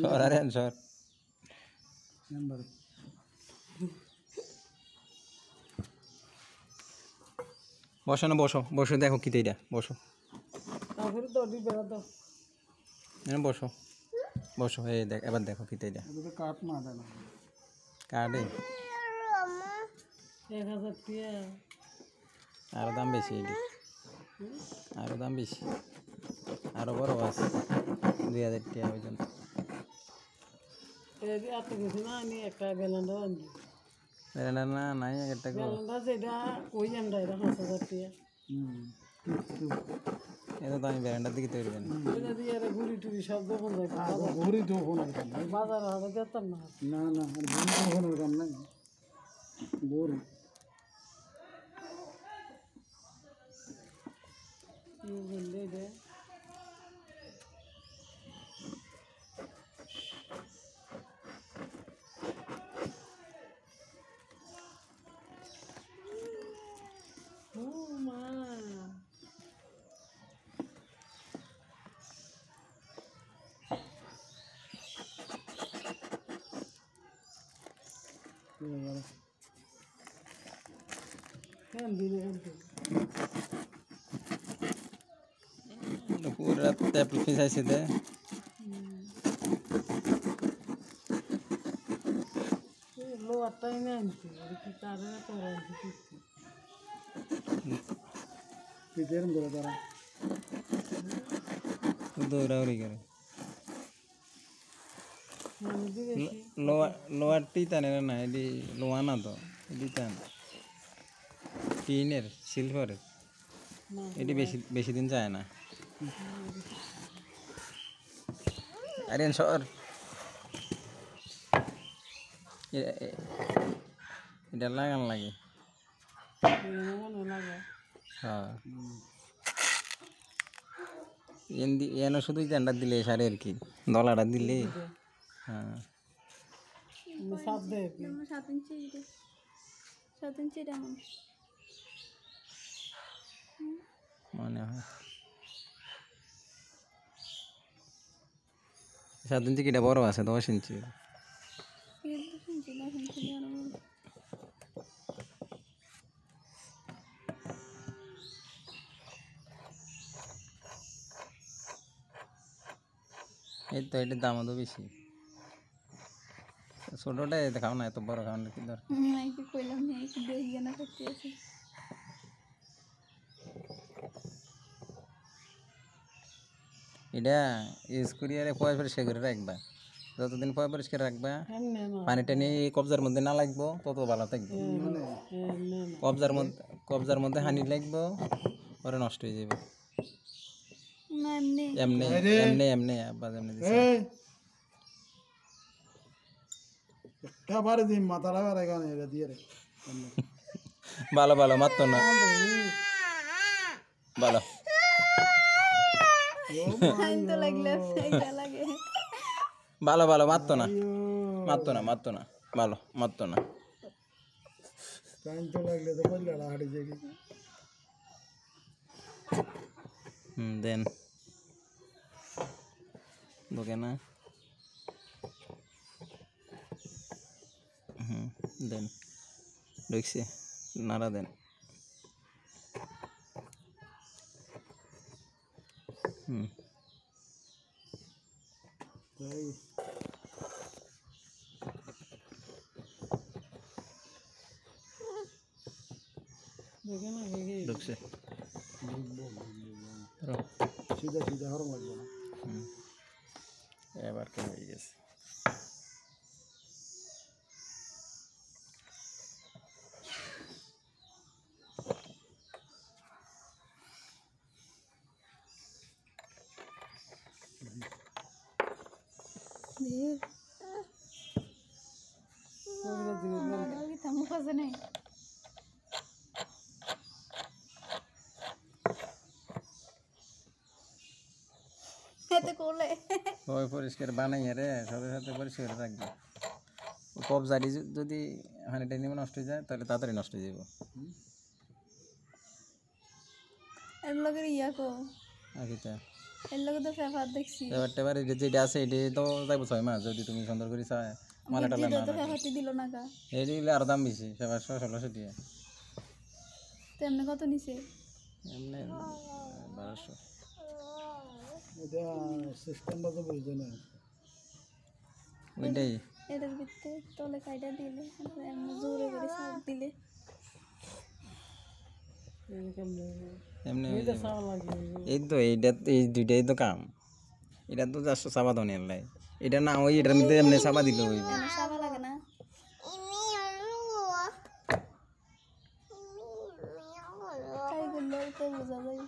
সরারেন সর বসো না বসো বসো দেখো কি এটা বসো বসো বসো এই দেখ এবার দেখো কি এটা কাটে আরো দাম বেশি এটি আরো দাম বেশি আরো বড় আছে 2000 টাকা পর্যন্ত বেরেন্ডা না নাই একটা এটা তো আমি বেরেন্ডার দিকে তৈরি করি ঘুরি টুরি সব দোকান ঘুরি বাজার হাটে যেতাম না না না দোকানের কাম নাই গরু पूरा टैप फिसाइছে দে লো আটাই না আনছি কি কারে করে আনছি কি দেরম করে তারা দৌড়াউড়ি করে লোয়ারটি টানে না এটি লোয়া না তো এটি টান টিনের সিলভারের এটি বেশি দিন যায় না আরে সর এটা লাগান লাগে হ্যাঁ এনে শুধু টেন্ডার দিলে সারে আর কি দলাটা দিলে হ্যাঁ 7 ইঞ্চি মনে হয় 7 ইঞ্চি কিটা বড় আছে 10 ইঞ্চি এই তো এটার দামও তো বেশি ছোটটা খাও না এত বড় খাও না কি দরকার এটা ইউজ করি আর পয় পরিষ্কার করে রাখবা যতদিন পয় পরিষ্কার রাখবা পানিটা নিয়ে কবজার মধ্যে না লাগবো তত ভালো থাকবে কবজার মধ্যে হানি লাগবো পরে নষ্ট হয়ে যাবে এমনি এমনি এমনি আবার এমনি বারে দিন মাথা লাগা রেগানে এটা দিয়ে রে ভালো ভালো মারতো না ভালো ভালো ভালো মারতো না ভালো মারতো না লাগলে তো বললা হাড়ি যাবি দেন ঢোকে না দেন ঢুকছে নাড়া দেন ঢুকছে সিধা সিধা হরম লাগবে না এবার কে হয়ে গেছে ওই পরিষ্কার বানাই রে সবের সাথে পরিষ্কার রাখবে কবজারি যদি হানিটা নিয়ে নষ্ট হয়ে যায় তাহলে তাড়াতাড়ি নষ্ট হয়ে যাবে এর লগে ইয়া কো আকিতা এর লগে তো পেপার দেখছি এবার যেটা আছে এটি তো যাইব 6 মাস যদি তুমি সুন্দর করে চায় মালা টালা বুঝছি না তো পেপারটি দিল না কা এটি আর দাম বেশি 700-1600 টাকা তো এমনি কত নিছে এমনি 1200 এটা সিস্টেমটা তো বুঝতে না ওইটাই এটার ভিতরে তলে কাইটা দিলে তারপরে এমনি জোরে করে চাপ দিলে এমনি এটা সারা লাগে এই তো এইটা এই দুইটাই তো কাম এটা তো জাস্ট চাবা দাও নিয়ে লাই এটা না ওই এটার মধ্যে এমনি চাবা দিলে হইব এমনি চাপা লাগে না তাই করলে তো বোঝা যায়